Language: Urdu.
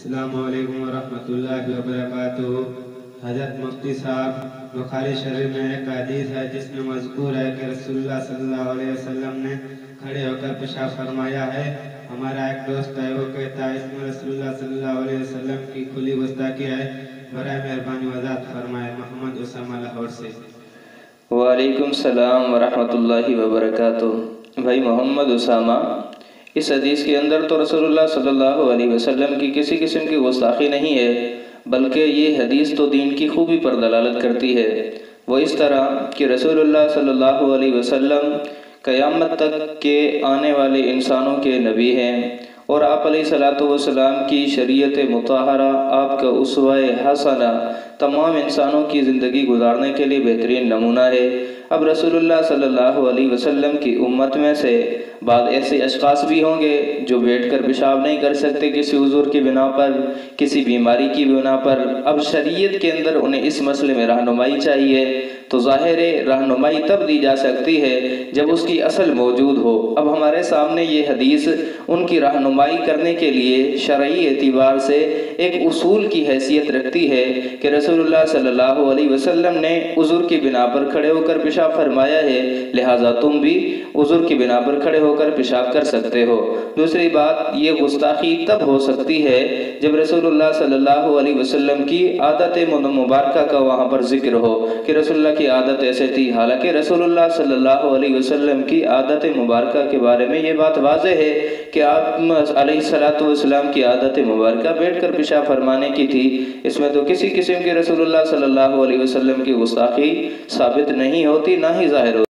السلام علیکم ورحمۃ اللہ وبرکاتہ۔ حضرت مفتی صاحب، بخاری شریف میں ایک حدیث ہے جس میں مذکور ہے کہ رسول اللہ صلی اللہ علیہ وسلم نے کھڑے ہو کر پیشاب فرمایا ہے۔ ہمارا ایک دوست ہے، وہ کہتا ہے اس میں رسول اللہ صلی اللہ علیہ وسلم کی کھلی گستاخی ہے، برائے مہربانی وضاحت فرمائے۔ محمد اسامہ لاہور سے۔ وعلیکم السلام ورحمۃ اللہ وبرکاتہ۔ بھائی محمد اسامہ، اس حدیث کے اندر تو رسول اللہ صلی اللہ علیہ وسلم کی کسی قسم کی گستاخی نہیں ہے، بلکہ یہ حدیث تو دین کی خوبی پر دلالت کرتی ہے۔ وہ اس طرح کہ رسول اللہ صلی اللہ علیہ وسلم قیامت تک کے آنے والے انسانوں کے نبی ہیں، اور آپ علیہ السلام کی شریعت مطہرہ آپ کا اسوہ حسنہ تمام انسانوں کی زندگی گزارنے کے لیے بہترین نمونہ ہے۔ اب رسول اللہ صلی اللہ علیہ وسلم کی امت میں سے بعض ایسے اشخاص بھی ہوں گے جو بیٹھ کر پیشاب نہیں کر سکتے کسی عذر کی بنا پر، کسی بیماری کی بنا پر۔ اب شریعت کے اندر انہیں اس مسئلے میں رہنمائی چاہیے، تو ظاہر رہنمائی تب دی جا سکتی ہے جب اس کی اصل موجود ہو۔ اب ہمارے سامنے یہ حدیث ان کی رہنمائی کرنے کے لیے شرعی اعتبار سے ایک اصول کی حیثیت رکھتی ہے کہ رسول اللہ صلی اللہ علیہ وسلم نے عذر کی بنا پر کھڑے ہو کر پیشاب فرمایا ہے، لہٰذا تم بھی عذر کی بنا پر کھڑے ہو کر پیشاب کر سکتے ہو۔ دوسری بات، یہ گستاخی تب ہو سکتی ہے جب رسول اللہ صلی اللہ علیہ وسلم کی عادت مبارکہ کا وہاں پر ذکر ہو کہ رسول اللہ کی عادت ایسے تھی، حالانکہ رسول اللہ صلی اللہ علیہ وسلم کی عادت مبارکہ کے بارے میں یہ بات واضح ہے کہ آپ علیہ السلام کی عادت مبارکہ بیٹھ کر پیشاب فرمانے کی تھی۔ اس میں تو کسی قسم کے رسول اللہ صلی اللہ علیہ وسلم کی گستاخی ثابت نہیں ہوتی، نہ ہی ظاہر ہوتی۔